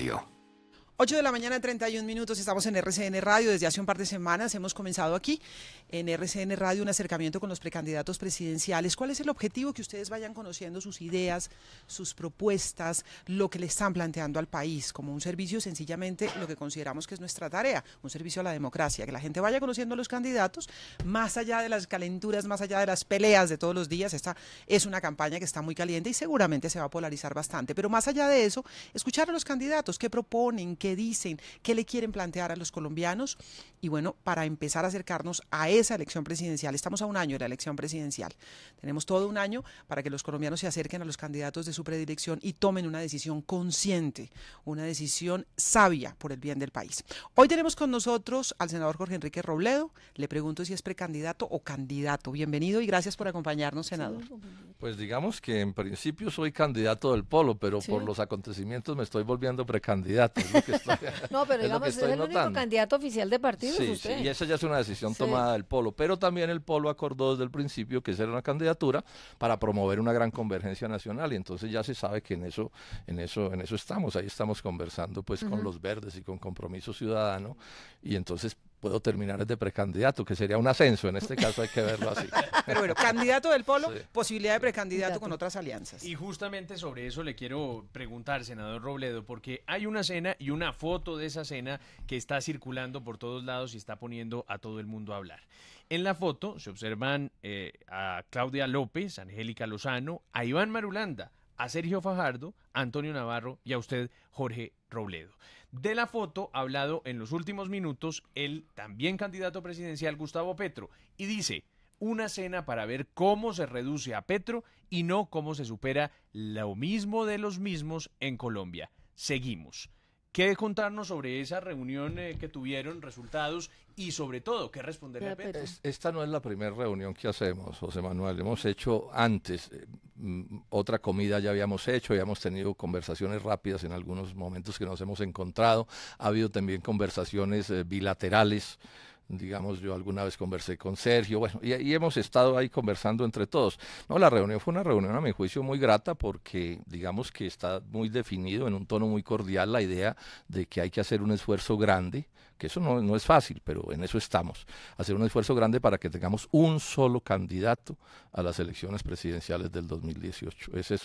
Radio. 8 de la mañana, 31 minutos, estamos en RCN Radio. Desde hace un par de semanas hemos comenzado aquí en RCN Radio un acercamiento con los precandidatos presidenciales. ¿Cuál es el objetivo? Que ustedes vayan conociendo sus ideas, sus propuestas, lo que le están planteando al país, como un servicio, sencillamente lo que consideramos que es nuestra tarea, un servicio a la democracia, que la gente vaya conociendo a los candidatos, más allá de las calenturas, más allá de las peleas de todos los días. Esta es una campaña que está muy caliente y seguramente se va a polarizar bastante, pero más allá de eso, escuchar a los candidatos, qué proponen, qué dicen, qué le quieren plantear a los colombianos. Y bueno, para empezar a acercarnos a esa elección presidencial, estamos a un año de la elección presidencial, tenemos todo un año para que los colombianos se acerquen a los candidatos de su predilección y tomen una decisión consciente, una decisión sabia por el bien del país. Hoy tenemos con nosotros al senador Jorge Enrique Robledo. Le pregunto si es precandidato o candidato. Bienvenido y gracias por acompañarnos, senador. Pues digamos que en principio soy candidato del Polo, pero ¿Sí? por los acontecimientos me estoy volviendo precandidato. Es lo que estoy, No, pero es lo digamos, que es estoy el único notando. candidato oficial de partidos, Sí, usted. sí, y esa ya es una decisión Sí. tomada del Polo, pero también el Polo acordó desde el principio que esa era una candidatura para promover una gran convergencia nacional, y entonces ya se sabe que en eso estamos, ahí estamos conversando pues con los verdes y con Compromiso Ciudadano, y entonces puedo terminar de precandidato, que sería un ascenso, en este caso hay que verlo así. Pero bueno, candidato del Polo, Sí. posibilidad de precandidato Candidato. con otras alianzas. Y justamente sobre eso le quiero preguntar, senador Robledo, porque hay una cena y una foto de esa cena que está circulando por todos lados y está poniendo a todo el mundo a hablar. En la foto se observan a Claudia López, a Angélica Lozano, a Iván Marulanda, a Sergio Fajardo, a Antonio Navarro y a usted, Jorge Robledo. De la foto ha hablado en los últimos minutos el también candidato presidencial Gustavo Petro y dice: una cena para ver cómo se reduce a Petro y no cómo se supera lo mismo de los mismos en Colombia. Seguimos. ¿Qué contarnos sobre esa reunión que tuvieron, resultados y sobre todo qué responderle a Petro? Esta no es la primera reunión que hacemos, José Manuel. Hemos hecho antes, otra comida ya habíamos hecho, ya hemos tenido conversaciones rápidas en algunos momentos que nos hemos encontrado. Ha habido también conversaciones bilaterales. Digamos, yo alguna vez conversé con Sergio, bueno, y hemos estado ahí conversando entre todos. No, la reunión fue una reunión a mi juicio muy grata porque digamos que está muy definido en un tono muy cordial la idea de que hay que hacer un esfuerzo grande, que eso no es fácil, pero en eso estamos, hacer un esfuerzo grande para que tengamos un solo candidato a las elecciones presidenciales del 2018. Esa es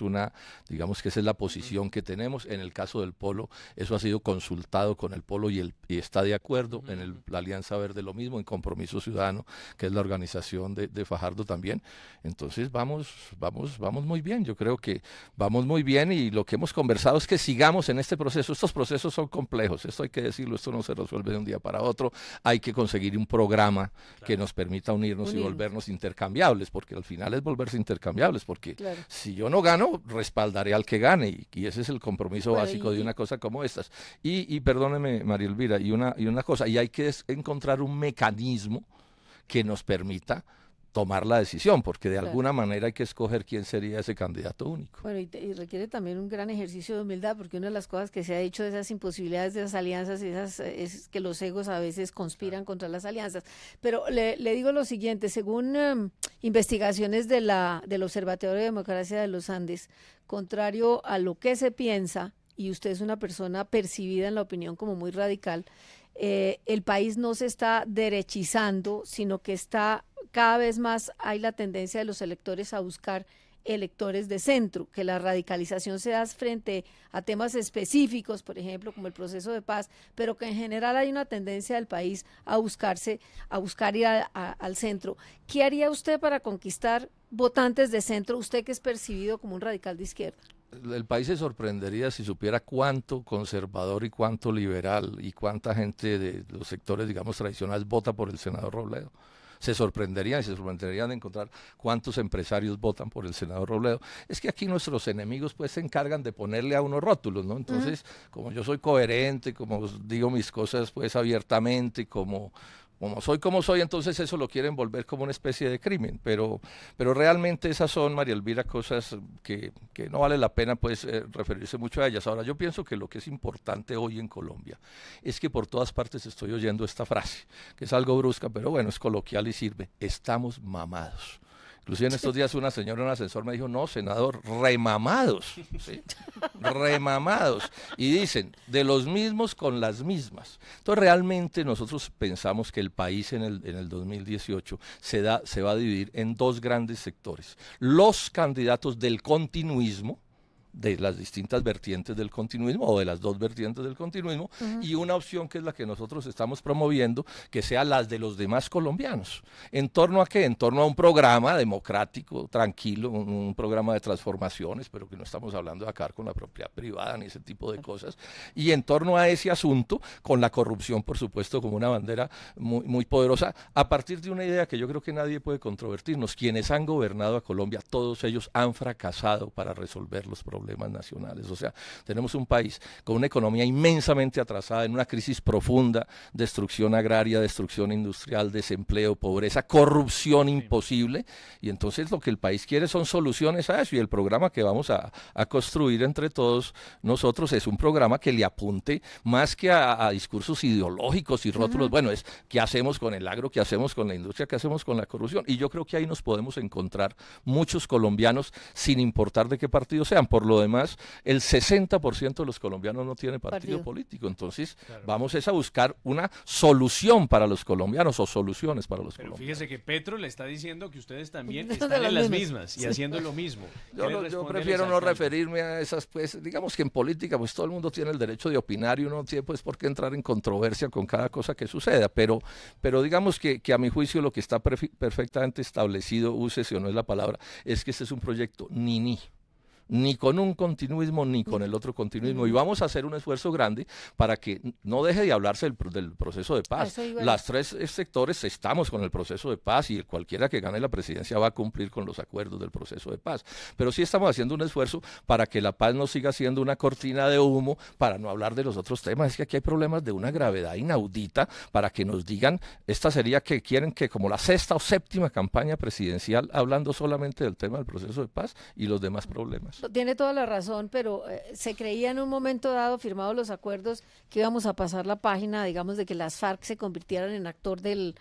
digamos que esa es la posición que tenemos. En el caso del Polo, eso ha sido consultado con el Polo y está de acuerdo. En la Alianza Verde lo mismo, en Compromiso Ciudadano, que es la organización de Fajardo también. Entonces vamos muy bien, yo creo que vamos muy bien, y lo que hemos conversado es que sigamos en este proceso. Estos procesos son complejos, esto hay que decirlo, esto no se resuelve de un día para otro. Hay que conseguir un programa que nos permita unirnos y volvernos intercambiables, porque al final es volverse intercambiables, porque si yo no gano, respaldaré al que gane, y ese es el compromiso básico de una cosa como estas. Y perdóneme, María Elvira, y una cosa, y hay que encontrar un mecanismo que nos permita tomar la decisión, porque de alguna manera hay que escoger quién sería ese candidato único. Bueno, y requiere también un gran ejercicio de humildad, porque una de las cosas que se ha dicho de esas imposibilidades de esas alianzas es que los egos a veces conspiran contra las alianzas. Pero le digo lo siguiente, según investigaciones del Observatorio de Democracia de los Andes, contrario a lo que se piensa, y usted es una persona percibida en la opinión como muy radical, el país no se está derechizando, sino que cada vez más hay la tendencia de los electores a buscar electores de centro, que la radicalización se da frente a temas específicos, por ejemplo, como el proceso de paz, pero que en general hay una tendencia del país a buscar ir al centro. ¿Qué haría usted para conquistar votantes de centro, usted que es percibido como un radical de izquierda? El país se sorprendería si supiera cuánto conservador y cuánto liberal y cuánta gente de los sectores, digamos, tradicionales vota por el senador Robledo. Se sorprenderían de encontrar cuántos empresarios votan por el senador Robledo. Es que aquí nuestros enemigos pues se encargan de ponerle a unos rótulos, ¿no? Entonces, como yo soy coherente, como digo mis cosas pues abiertamente, como soy, entonces eso lo quieren volver como una especie de crimen, pero realmente esas son, María Elvira, cosas que no vale la pena pues referirse mucho a ellas. Ahora, yo pienso que lo que es importante hoy en Colombia es que por todas partes estoy oyendo esta frase, que es algo brusca, pero bueno, es coloquial y sirve: estamos mamados. Inclusive en estos días una señora en un ascensor me dijo, no, senador, remamados, ¿sí? Remamados. Y dicen, de los mismos con las mismas. Entonces realmente nosotros pensamos que el país en el 2018 se va a dividir en dos grandes sectores. Los candidatos del continuismo, de las distintas vertientes del continuismo o de las dos vertientes del continuismo, y una opción que es la que nosotros estamos promoviendo, que sea las de los demás colombianos. ¿En torno a qué? En torno a un programa democrático, tranquilo, un programa de transformaciones, pero que no estamos hablando de acabar con la propiedad privada ni ese tipo de cosas, y en torno a ese asunto, con la corrupción, por supuesto, como una bandera muy, muy poderosa, a partir de una idea que yo creo que nadie puede controvertirnos. Quienes han gobernado a Colombia, todos ellos han fracasado para resolver los problemas nacionales. O sea, tenemos un país con una economía inmensamente atrasada, en una crisis profunda, destrucción agraria, destrucción industrial, desempleo, pobreza, corrupción imposible, y entonces lo que el país quiere son soluciones a eso, y el programa que vamos a construir entre todos nosotros es un programa que le apunte más que a discursos ideológicos y rótulos, bueno, es qué hacemos con el agro, qué hacemos con la industria, qué hacemos con la corrupción, y yo creo que ahí nos podemos encontrar muchos colombianos sin importar de qué partido sean. Por lo demás, el 60% de los colombianos no tiene partido político, entonces vamos a buscar una solución para los colombianos o soluciones para los colombianos. Fíjese que Petro le está diciendo que ustedes también están en las mismas y haciendo lo mismo. Yo prefiero no referirme a esas, pues, digamos que en política pues todo el mundo tiene el derecho de opinar y uno no tiene pues por qué entrar en controversia con cada cosa que suceda, pero digamos que a mi juicio lo que está perfectamente establecido, úsese o no es la palabra, es que este es un proyecto ni con un continuismo ni con el otro continuismo, y vamos a hacer un esfuerzo grande para que no deje de hablarse del proceso de paz. Las tres sectores estamos con el proceso de paz, y cualquiera que gane la presidencia va a cumplir con los acuerdos del proceso de paz, pero sí estamos haciendo un esfuerzo para que la paz no siga siendo una cortina de humo, para no hablar de los otros temas. Es que aquí hay problemas de una gravedad inaudita, para que nos digan, esta sería que quieren que como la sexta o séptima campaña presidencial hablando solamente del tema del proceso de paz y los demás problemas. Tiene toda la razón, pero se creía en un momento dado, firmados los acuerdos, que íbamos a pasar la página, digamos, de que las FARC se convirtieran en actor del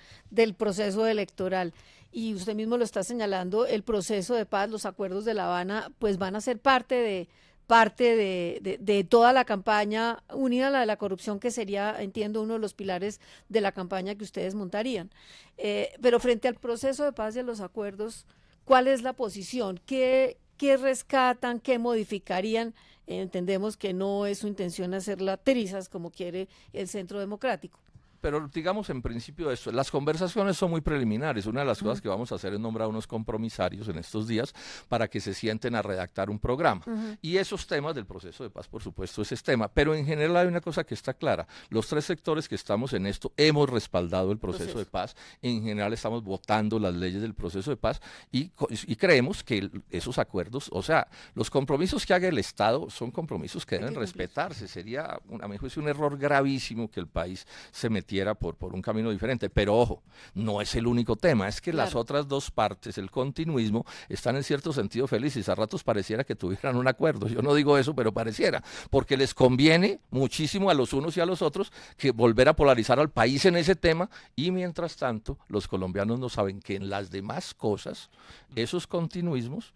proceso electoral. Y usted mismo lo está señalando, el proceso de paz, los acuerdos de La Habana, pues van a ser parte de toda la campaña, unida a la de la corrupción, que sería, entiendo, uno de los pilares de la campaña que ustedes montarían. Pero frente al proceso de paz y a los acuerdos, ¿cuál es la posición? ¿Qué rescatan? ¿Qué modificarían? Entendemos que no es su intención hacerla trizas como quiere el Centro Democrático. Pero digamos en principio esto, las conversaciones son muy preliminares. Una de las cosas que vamos a hacer es nombrar unos compromisarios en estos días para que se sienten a redactar un programa. Y esos temas del proceso de paz, por supuesto, ese es tema. Pero en general hay una cosa que está clara. Los tres sectores que estamos en esto hemos respaldado el proceso de paz. En general estamos votando las leyes del proceso de paz y creemos que esos acuerdos, o sea, los compromisos que haga el Estado son compromisos que deben respetarse. Sería, a mi juicio, un error gravísimo que el país se metiera por un camino diferente, pero ojo, no es el único tema, es que las otras dos partes, el continuismo, están en cierto sentido felices. A ratos pareciera que tuvieran un acuerdo, yo no digo eso, pero pareciera, porque les conviene muchísimo a los unos y a los otros que volver a polarizar al país en ese tema, y mientras tanto los colombianos no saben que en las demás cosas esos continuismos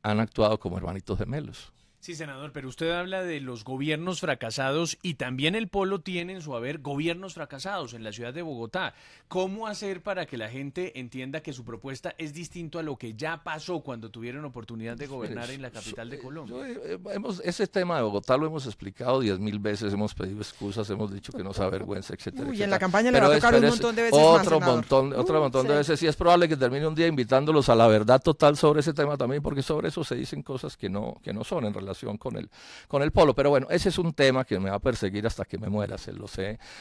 han actuado como hermanitos gemelos. Sí, senador, pero usted habla de los gobiernos fracasados y también el Polo tiene en su haber gobiernos fracasados en la ciudad de Bogotá. ¿Cómo hacer para que la gente entienda que su propuesta es distinto a lo que ya pasó cuando tuvieron oportunidad de gobernar en la capital de Colombia? Ese tema de Bogotá lo hemos explicado 10.000 veces, hemos pedido excusas, hemos dicho que nos avergüenza, etcétera. Y en la campaña le va a tocar un montón de veces otro montón de veces, y es probable que termine un día invitándolos a la verdad total sobre ese tema también, porque sobre eso se dicen cosas que no son en relación con el Polo. Pero bueno, ese es un tema que me va a perseguir hasta que me muera,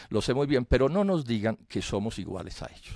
lo sé muy bien, pero no nos digan que somos iguales a ellos.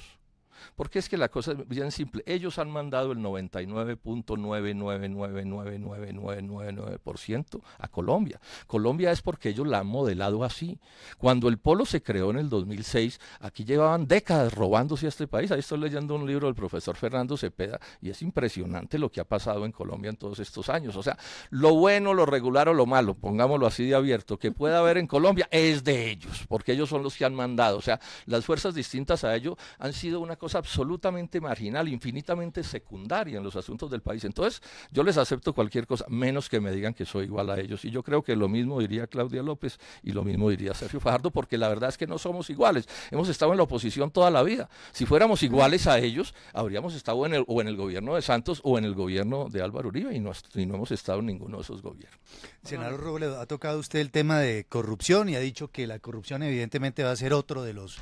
Porque es que la cosa es bien simple. Ellos han mandado el 99.9999999% a Colombia. Colombia es porque ellos la han modelado así. Cuando el Polo se creó en el 2006, aquí llevaban décadas robándose a este país. Ahí estoy leyendo un libro del profesor Fernando Cepeda y es impresionante lo que ha pasado en Colombia en todos estos años. O sea, lo bueno, lo regular o lo malo, pongámoslo así de abierto, que pueda haber en Colombia es de ellos, porque ellos son los que han mandado. O sea, las fuerzas distintas a ellos han sido una cosa cosa absolutamente marginal, infinitamente secundaria en los asuntos del país. Entonces, yo les acepto cualquier cosa, menos que me digan que soy igual a ellos. Y yo creo que lo mismo diría Claudia López y lo mismo diría Sergio Fajardo, porque la verdad es que no somos iguales. Hemos estado en la oposición toda la vida. Si fuéramos iguales a ellos, habríamos estado en el gobierno de Santos o en el gobierno de Álvaro Uribe, y no hemos estado en ninguno de esos gobiernos. Senador Robledo, ha tocado usted el tema de corrupción y ha dicho que la corrupción evidentemente va a ser otro de los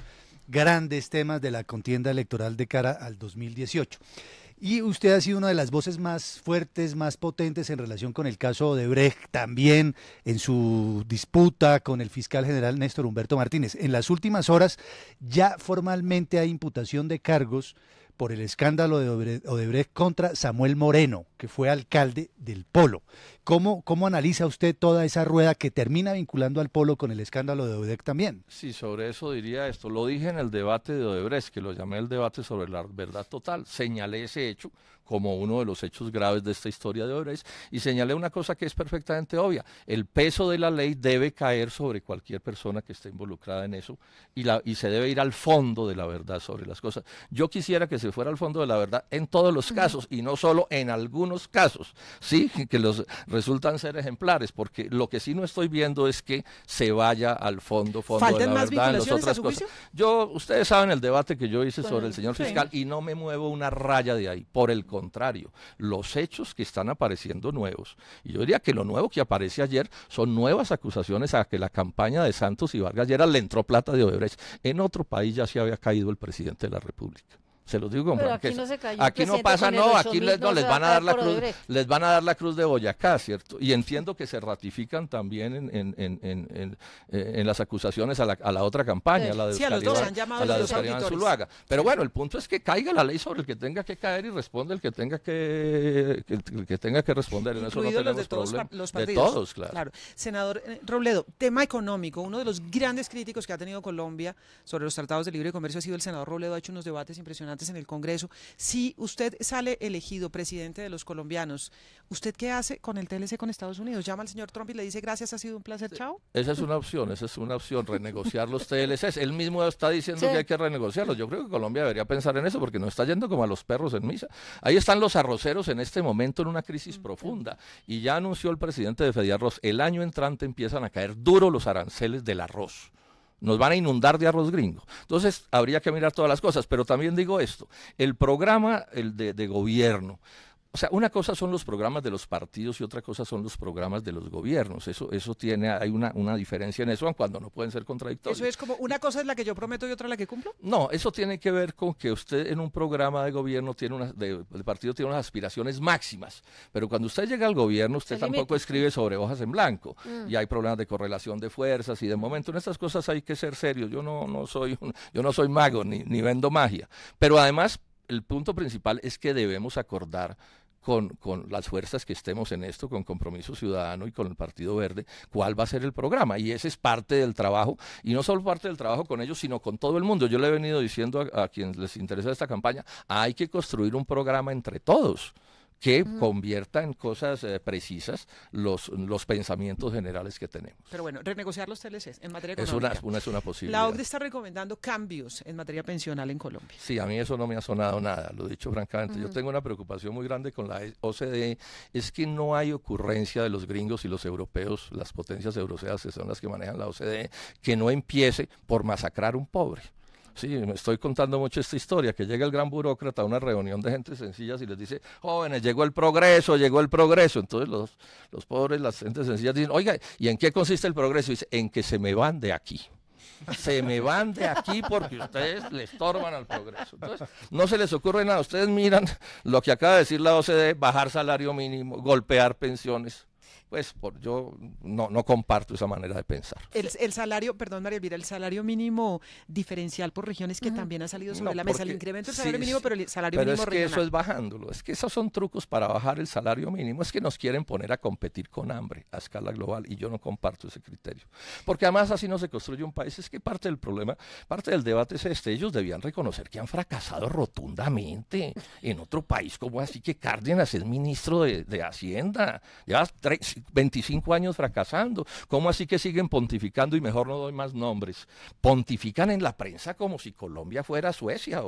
grandes temas de la contienda electoral de cara al 2018. Y usted ha sido una de las voces más fuertes, más potentes en relación con el caso Odebrecht, también en su disputa con el fiscal general Néstor Humberto Martínez. En las últimas horas ya formalmente hay imputación de cargos por el escándalo de Odebrecht contra Samuel Moreno, que fue alcalde del Polo. ¿Cómo analiza usted toda esa rueda que termina vinculando al Polo con el escándalo de Odebrecht también? Sí, sobre eso diría esto. Lo dije en el debate de Odebrecht, que lo llamé el debate sobre la verdad total. Señalé ese hecho como uno de los hechos graves de esta historia de Odebrecht y señalé una cosa que es perfectamente obvia. El peso de la ley debe caer sobre cualquier persona que esté involucrada en eso y se debe ir al fondo de la verdad sobre las cosas. Yo quisiera que se fuera al fondo de la verdad en todos los casos y no solo en algunos casos, sí, que los resultan ser ejemplares, porque lo que sí no estoy viendo es que se vaya al fondo de la verdad en las otras cosas. Ustedes saben el debate que yo hice sobre el señor fiscal y no me muevo una raya de ahí, por el contrario, los hechos que están apareciendo nuevos, y yo diría que lo nuevo que aparece ayer son nuevas acusaciones a que la campaña de Santos y Vargas Lleras le entró plata de Odebrecht. En otro país ya se había caído el presidente de la República. Se los digo con franqueza. Aquí no pasa, no, aquí les van a dar la cruz, les van a dar la cruz de Boyacá, ¿cierto? Y entiendo que se ratifican también en las acusaciones a la otra campaña, a la de Oscar Iván Zuluaga. Pero bueno, el punto es que caiga la ley sobre el que tenga que caer y responde el que tenga que responder. En eso no tenemos problema. De todos, claro. Senador Robledo, tema económico. Uno de los grandes críticos que ha tenido Colombia sobre los tratados de libre comercio ha sido el senador Robledo. Ha hecho unos debates impresionantes en el Congreso. Si usted sale elegido presidente de los colombianos, ¿usted qué hace con el TLC con Estados Unidos? ¿Llama al señor Trump y le dice gracias, ha sido un placer, chao? Esa es una opción, renegociar los TLCs. Él mismo está diciendo que hay que renegociarlos. Yo creo que Colombia debería pensar en eso porque no está yendo como a los perros en misa. Ahí están los arroceros en este momento en una crisis profunda y ya anunció el presidente de Fediarroz, el año entrante empiezan a caer duro los aranceles del arroz. Nos van a inundar de arroz gringo. Entonces, habría que mirar todas las cosas, pero también digo esto, el programa de gobierno, o sea, una cosa son los programas de los partidos y otra cosa son los programas de los gobiernos. Hay una diferencia en eso, aun cuando no pueden ser contradictorios. ¿Eso es como una cosa es la que yo prometo y otra la que cumplo? No, eso tiene que ver con que usted en un programa de gobierno el partido tiene unas aspiraciones máximas, pero cuando usted llega al gobierno usted tampoco escribe sobre hojas en blanco y hay problemas de correlación de fuerzas y de momento en estas cosas hay que ser serios. Yo no soy mago ni vendo magia, pero además el punto principal es que debemos acordar con las fuerzas que estemos en esto, con Compromiso Ciudadano y con el Partido Verde, cuál va a ser el programa. Y ese es parte del trabajo, y no solo parte del trabajo con ellos, sino con todo el mundo. Yo le he venido diciendo a quienes les interesa esta campaña, hay que construir un programa entre todos que convierta en cosas precisas los pensamientos generales que tenemos. Pero bueno, renegociar los TLCs en materia económica. Es una posibilidad. La OCDE está recomendando cambios en materia pensional en Colombia. Sí, a mí eso no me ha sonado nada, lo he dicho francamente. Yo tengo una preocupación muy grande con la OCDE, es que no hay ocurrencia de los gringos y los europeos, las potencias europeas que son las que manejan la OCDE, que no empiece por masacrar un pobre. Sí, me estoy contando mucho esta historia, que llega el gran burócrata a una reunión de gente sencillas y les dice, jóvenes, llegó el progreso. Entonces los pobres, las gentes sencillas dicen, oiga, ¿y en qué consiste el progreso? Y dice, en que se me van de aquí. Se me van de aquí porque ustedes le estorban al progreso. Entonces, no se les ocurre nada. Ustedes miran lo que acaba de decir la OCDE, bajar salario mínimo, golpear pensiones. Pues yo no comparto esa manera de pensar. El salario, perdón María Elvira, el salario mínimo diferencial por regiones que también ha salido sobre la mesa, el incremento del salario mínimo, pero el salario mínimo regional. Pero es que eso es bajándolo, es que esos son trucos para bajar el salario mínimo, es que nos quieren poner a competir con hambre a escala global y yo no comparto ese criterio. Porque además así no se construye un país, es que parte del problema, parte del debate es ellos debían reconocer que han fracasado rotundamente en otro país, como así que Cárdenas es ministro de Hacienda, lleva 25 años fracasando. ¿Cómo así que siguen pontificando? Y mejor no doy más nombres. Pontifican en la prensa como si Colombia fuera Suecia.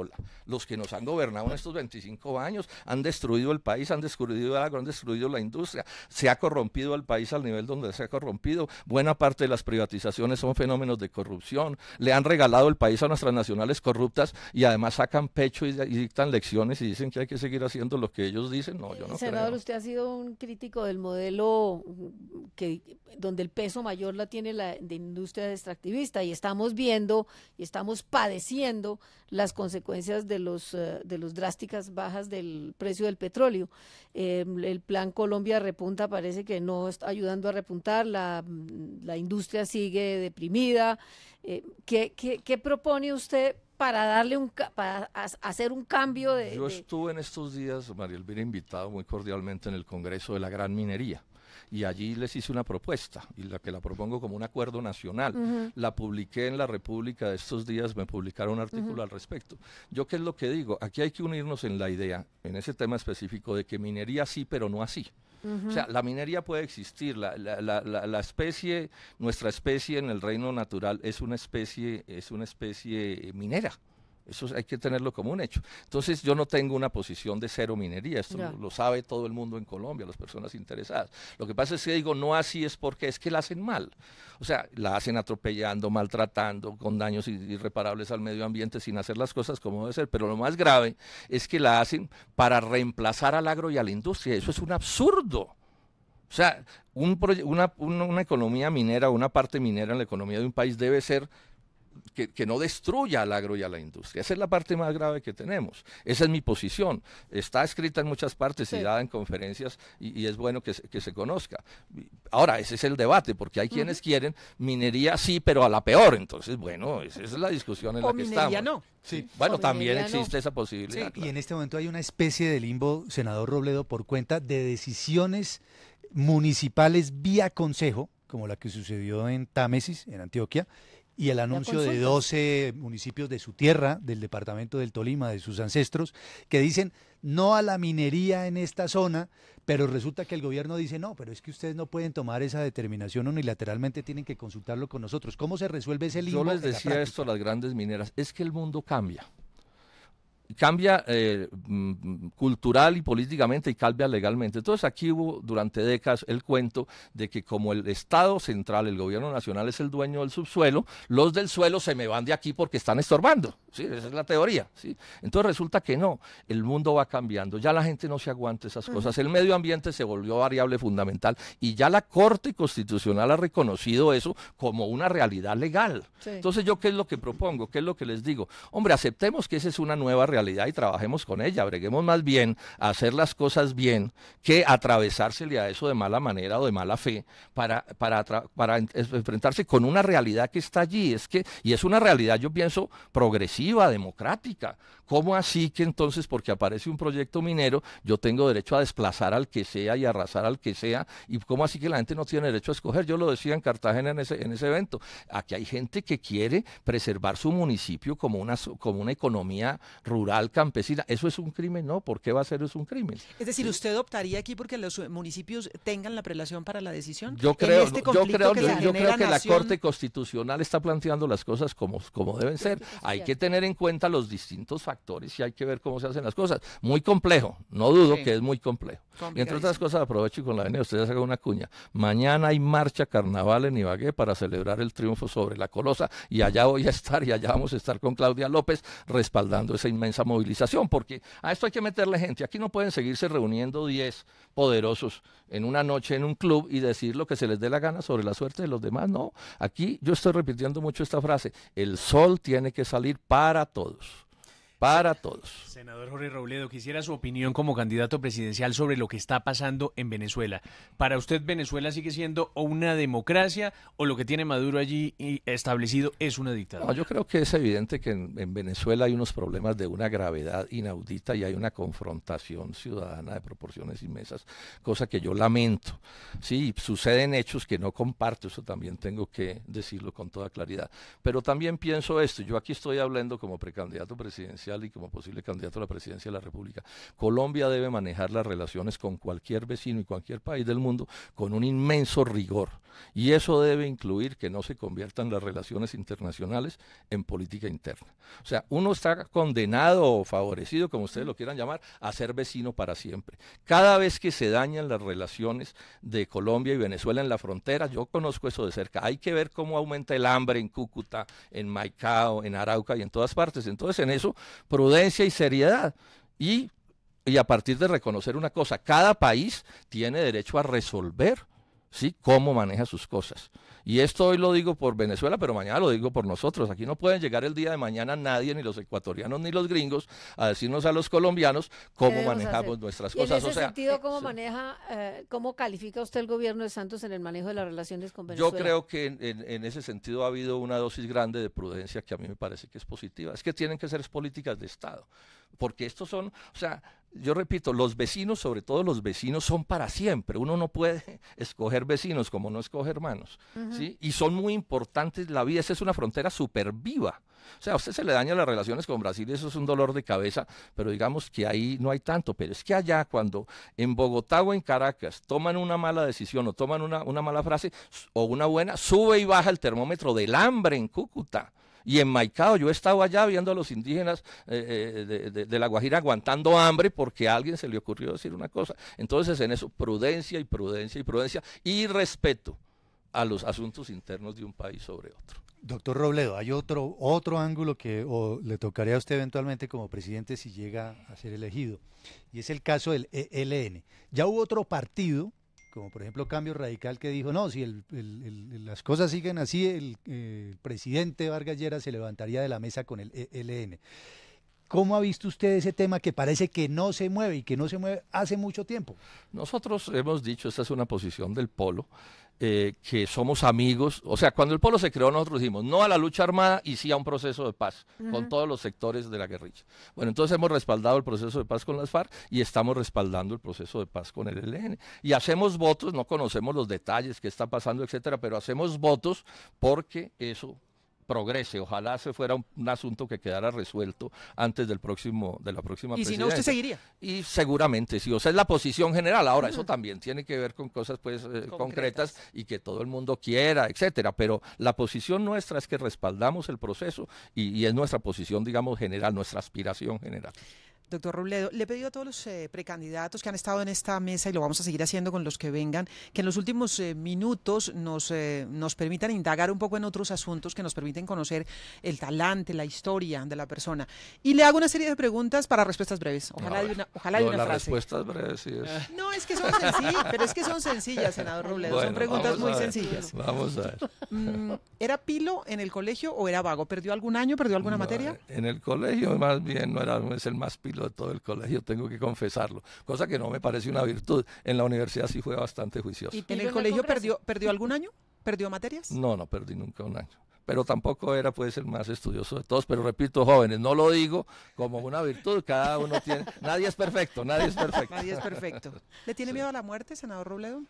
Los que nos han gobernado en estos 25 años han destruido el país, han destruido el agro, han destruido la industria. Se ha corrompido el país al nivel donde se ha corrompido. Buena parte de las privatizaciones son fenómenos de corrupción. Le han regalado el país a nuestras transnacionales corruptas y además sacan pecho y dictan lecciones y dicen que hay que seguir haciendo lo que ellos dicen. No, yo no Senador, creo. usted ha sido un crítico del modelo donde el peso mayor la tiene la de industria extractivista, y estamos viendo y estamos padeciendo las consecuencias de los drásticas bajas del precio del petróleo. El plan Colombia Repunta parece que no está ayudando a repuntar, la industria sigue deprimida. ¿Qué propone usted para darle para hacer un cambio Yo estuve en estos días, María Elvira, invitado muy cordialmente en el Congreso de la Gran Minería, y allí les hice una propuesta, y la propongo como un acuerdo nacional. La publiqué en La República de estos días, me publicaron un artículo al respecto. Yo, ¿qué es lo que digo? Aquí hay que unirnos en la idea, en ese tema específico, de que minería sí, pero no así. O sea, la minería puede existir, la especie, nuestra especie en el reino natural es una especie minera. Eso hay que tenerlo como un hecho. Entonces yo no tengo una posición de cero minería, esto lo sabe todo el mundo en Colombia, las personas interesadas. Lo que pasa es que digo, no así es porque es que la hacen mal. O sea, la hacen atropellando, maltratando, con daños irreparables al medio ambiente, sin hacer las cosas como debe ser. Pero lo más grave es que la hacen para reemplazar al agro y a la industria. Eso es un absurdo. O sea, una economía minera, una parte minera en la economía de un país debe ser que no destruya al agro y a la industria. Esa es la parte más grave que tenemos. Esa es mi posición. Está escrita en muchas partes y dada en conferencias, y es bueno que se conozca. Ahora, ese es el debate, porque hay quienes quieren minería sí, pero a la peor. Entonces, bueno, esa es la discusión en la que estamos. Minería no. Sí. Bueno, también existe esa posibilidad. Sí, claro. y en este momento hay una especie de limbo, senador Robledo, por cuenta de decisiones municipales vía consejo, como la que sucedió en Támesis, en Antioquia, y el anuncio de 12 municipios de su tierra, del departamento del Tolima, de sus ancestros, que dicen no a la minería en esta zona, pero resulta que el gobierno dice no, pero es que ustedes no pueden tomar esa determinación unilateralmente, tienen que consultarlo con nosotros. ¿Cómo se resuelve ese limbo? Yo les decía esto a las grandes mineras, es que el mundo cambia. Cambia cultural y políticamente, y cambia legalmente. Entonces aquí hubo durante décadas el cuento de que como el Estado central, el gobierno nacional es el dueño del subsuelo, los del suelo se me van de aquí porque están estorbando. ¿Sí? Esa es la teoría. ¿Sí? Entonces resulta que no, el mundo va cambiando, ya la gente no se aguanta esas cosas, el medio ambiente se volvió variable fundamental y ya la Corte Constitucional ha reconocido eso como una realidad legal. Sí. Entonces yo, ¿qué es lo que propongo? ¿Qué es lo que les digo? Hombre, aceptemos que esa es una nueva realidad y trabajemos con ella, breguemos más bien a hacer las cosas bien que atravesársele a eso de mala manera o de mala fe para enfrentarse con una realidad que está allí, y es una realidad, yo pienso, progresiva, democrática. ¿Cómo así que entonces, porque aparece un proyecto minero, yo tengo derecho a desplazar al que sea y arrasar al que sea? ¿Y cómo así que la gente no tiene derecho a escoger? Yo lo decía en Cartagena en ese evento. Aquí hay gente que quiere preservar su municipio como una economía rural, campesina. ¿Eso es un crimen? No. ¿Por qué va a ser eso un crimen? Es decir, ¿usted optaría aquí porque los municipios tengan la prelación para la decisión? Yo creo que la Corte Constitucional está planteando las cosas como deben ser. Hay que tener en cuenta los distintos factores y hay que ver cómo se hacen las cosas. Muy complejo, no dudo que es muy complejo. Y entre otras cosas, aprovecho y con la venia, ustedes hagan una cuña. Mañana hay marcha carnaval en Ibagué para celebrar el triunfo sobre la Colosa, y allá voy a estar, y allá vamos a estar con Claudia López respaldando esa inmensa movilización, porque a esto hay que meterle gente. Aquí no pueden seguirse reuniendo 10 poderosos en una noche en un club y decir lo que se les dé la gana sobre la suerte de los demás. No, aquí yo estoy repitiendo mucho esta frase: el sol tiene que salir para todos. Para todos. Senador Jorge Robledo, quisiera su opinión como candidato presidencial sobre lo que está pasando en Venezuela. ¿Para usted Venezuela sigue siendo una democracia o lo que tiene Maduro allí establecido es una dictadura? No, yo creo que es evidente que en Venezuela hay unos problemas de una gravedad inaudita y hay una confrontación ciudadana de proporciones inmensas, cosa que yo lamento. Sí, suceden hechos que no comparto, eso también tengo que decirlo con toda claridad. Pero también pienso esto, yo aquí estoy hablando como precandidato presidencial presidencial y como posible candidato a la presidencia de la República. Colombia debe manejar las relaciones con cualquier vecino y cualquier país del mundo con un inmenso rigor. Y eso debe incluir que no se conviertan las relaciones internacionales en política interna. O sea, uno está condenado o favorecido, como ustedes lo quieran llamar, a ser vecino para siempre. Cada vez que se dañan las relaciones de Colombia y Venezuela en la frontera, yo conozco eso de cerca, hay que ver cómo aumenta el hambre en Cúcuta, en Maicao, en Arauca y en todas partes. Entonces, en eso, prudencia y seriedad. Y a partir de reconocer una cosa, cada país tiene derecho a resolver, ¿sí?, cómo maneja sus cosas. Y esto hoy lo digo por Venezuela, pero mañana lo digo por nosotros. Aquí no pueden llegar el día de mañana nadie, ni los ecuatorianos, ni los gringos, a decirnos a los colombianos cómo manejamos nuestras cosas. En ese sentido, ¿cómo maneja, cómo califica usted el gobierno de Santos en el manejo de las relaciones con Venezuela? Yo creo que en ese sentido ha habido una dosis grande de prudencia que a mí me parece que es positiva. Es que tienen que ser políticas de Estado, porque estos son, o sea, yo repito, los vecinos, sobre todo los vecinos, son para siempre. Uno no puede escoger vecinos como no escoge hermanos, ¿sí? Y son muy importantes. La vida, esa es una frontera súper viva. O sea, a usted se le dañan las relaciones con Brasil y eso es un dolor de cabeza, pero digamos que ahí no hay tanto. Pero es que allá, cuando en Bogotá o en Caracas toman una mala decisión o toman una mala frase o una buena, sube y baja el termómetro del hambre en Cúcuta. Y en Maicao, yo he estado allá viendo a los indígenas de La Guajira aguantando hambre porque a alguien se le ocurrió decir una cosa. Entonces, en eso, prudencia y prudencia y prudencia y respeto a los asuntos internos de un país sobre otro. Doctor Robledo, hay otro ángulo que le tocaría a usted eventualmente como presidente si llega a ser elegido, y es el caso del ELN. Ya hubo otro partido, como por ejemplo Cambio Radical, que dijo, no, si las cosas siguen así, el presidente Vargas Lleras se levantaría de la mesa con el ELN. ¿Cómo ha visto usted ese tema que parece que no se mueve y que no se mueve hace mucho tiempo? Nosotros hemos dicho, esta es una posición del Polo, que somos amigos. O sea, cuando el Polo se creó, nosotros dijimos no a la lucha armada y sí a un proceso de paz con todos los sectores de la guerrilla. Bueno, entonces hemos respaldado el proceso de paz con las FARC y estamos respaldando el proceso de paz con el ELN. Y hacemos votos, no conocemos los detalles, qué está pasando, etcétera, pero hacemos votos porque eso progrese. Ojalá se fuera un asunto que quedara resuelto antes de la próxima presidencia. ¿Y si no, usted seguiría? Y seguramente sí, o sea, es la posición general. Ahora, eso también tiene que ver con cosas pues concretas y que todo el mundo quiera, etcétera, pero la posición nuestra es que respaldamos el proceso y es nuestra posición, digamos, general, nuestra aspiración general. Doctor Robledo, le he pedido a todos los precandidatos que han estado en esta mesa, y lo vamos a seguir haciendo con los que vengan, que en los últimos minutos nos permitan indagar un poco en otros asuntos que nos permiten conocer el talante, la historia de la persona. Y le hago una serie de preguntas para respuestas breves. Ojalá de una frase. Las respuestas breves, sí es. No, es que son sencillas, pero es que son sencillas, senador Robledo. Bueno, son preguntas muy sencillas. Vamos a ver. ¿Era pilo en el colegio o era vago? ¿Perdió algún año? ¿Perdió alguna materia? En el colegio, más bien, no es el más pilo de todo el colegio, tengo que confesarlo, cosa que no me parece una virtud. En la universidad sí fue bastante juicioso. ¿Y en el colegio perdió algún año? ¿Perdió materias? No perdí nunca un año, pero tampoco era pues el más estudioso de todos, pero repito, jóvenes, no lo digo como una virtud, cada uno tiene, nadie es perfecto. Nadie es perfecto. ¿Le tiene miedo a la muerte, senador Robledo?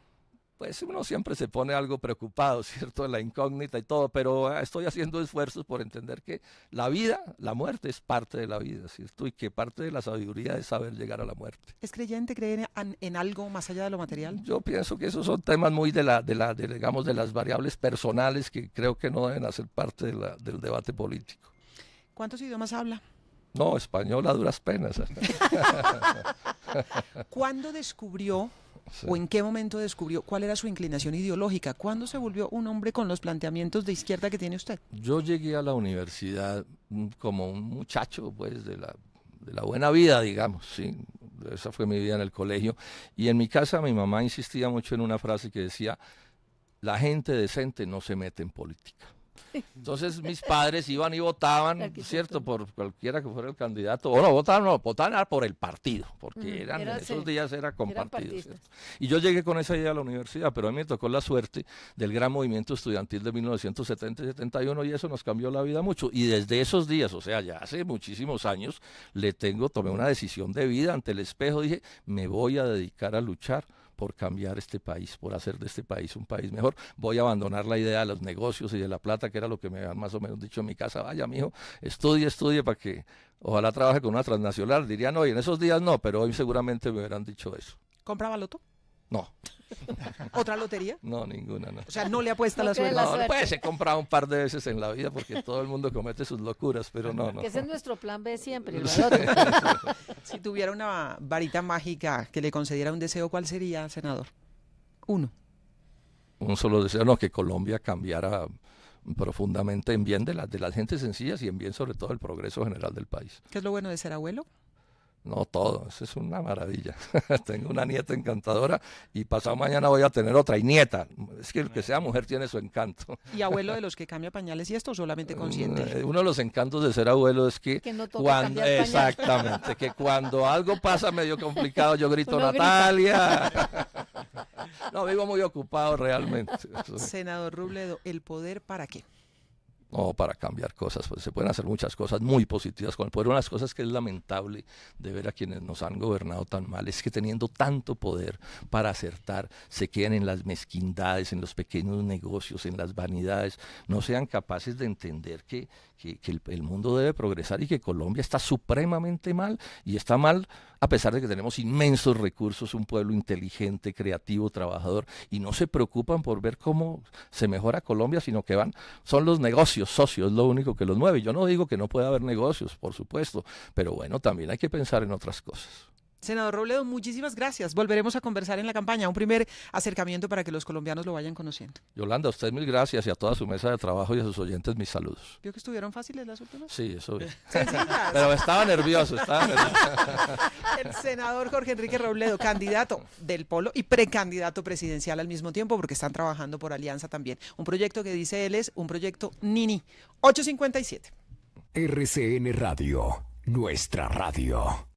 Pues uno siempre se pone algo preocupado, ¿cierto? La incógnita y todo, pero estoy haciendo esfuerzos por entender que la vida, la muerte es parte de la vida, ¿cierto? Y que parte de la sabiduría es saber llegar a la muerte. ¿Es creyente, cree en algo más allá de lo material? Yo pienso que esos son temas muy digamos, de las variables personales que creo que no deben hacer parte del debate político. ¿Cuántos idiomas habla? No, español a duras penas. ¿Cuándo descubrió o en qué momento descubrió cuál era su inclinación ideológica? ¿Cuándo se volvió un hombre con los planteamientos de izquierda que tiene usted? Yo llegué a la universidad como un muchacho pues de la buena vida, digamos, sí. Esa fue mi vida en el colegio. Y en mi casa mi mamá insistía mucho en una frase que decía: la gente decente no se mete en política. Entonces mis padres iban y votaban, ¿cierto? Por cualquiera que fuera el candidato. O no, votaban por el partido, porque en esos días era compartido, ¿cierto? Y yo llegué con esa idea a la universidad, pero a mí me tocó la suerte del gran movimiento estudiantil de 1970 y 71 y eso nos cambió la vida mucho. Y desde esos días, o sea, ya hace muchísimos años, tomé una decisión de vida ante el espejo, dije, me voy a dedicar a luchar por cambiar este país, por hacer de este país un país mejor. Voy a abandonar la idea de los negocios y de la plata, que era lo que me habían más o menos dicho en mi casa. Vaya, mijo, estudie para que ojalá trabaje con una transnacional. Dirían, hoy en esos días no, pero hoy seguramente me hubieran dicho eso. ¿Compraba loto? No. ¿Otra lotería? No, ninguna, no. O sea, no le apuesta a la No cree suerte. la No, pues he comprado un par de veces en la vida porque todo el mundo comete sus locuras, pero no. Que ese es nuestro plan B siempre, el Sí. baloto. Si tuviera una varita mágica que le concediera un deseo, ¿cuál sería, senador? Uno. Un solo deseo, no, que Colombia cambiara profundamente en bien de las gentes sencillas y en bien sobre todo el progreso general del país. ¿Qué es lo bueno de ser abuelo? No todo, eso es una maravilla. Tengo una nieta encantadora y pasado mañana voy a tener otra y nieta. Es que el que sea mujer tiene su encanto. ¿Y abuelo de los que cambia pañales y esto solamente consciente? Uno de los encantos de ser abuelo es que, Que no toca cuando, cambiar pañal. exactamente, que cuando algo pasa medio complicado yo grito Uno grita. Natalia. No, vivo muy ocupado realmente. Eso. Senador Robledo, ¿el poder para qué? No, para cambiar cosas, pues se pueden hacer muchas cosas muy positivas con el poder. Una de las cosas que es lamentable de ver a quienes nos han gobernado tan mal es que teniendo tanto poder para acertar, se queden en las mezquindades, en los pequeños negocios, en las vanidades, no sean capaces de entender que el mundo debe progresar y que Colombia está supremamente mal, y está mal a pesar de que tenemos inmensos recursos, un pueblo inteligente, creativo, trabajador, y no se preocupan por ver cómo se mejora Colombia, sino que son los negocios, socios, lo único que los mueve. Yo no digo que no pueda haber negocios, por supuesto, pero bueno, también hay que pensar en otras cosas. Senador Robledo, muchísimas gracias. Volveremos a conversar en la campaña, un primer acercamiento para que los colombianos lo vayan conociendo. Yolanda, a usted mil gracias y a toda su mesa de trabajo y a sus oyentes mis saludos. ¿Vio que estuvieron fáciles las últimas? Sí, eso vi. Sencillas. Pero estaba nervioso. El senador Jorge Enrique Robledo, candidato del Polo y precandidato presidencial al mismo tiempo, porque están trabajando por alianza también. Un proyecto que dice él es un proyecto Nini. 8:57. RCN Radio, nuestra radio.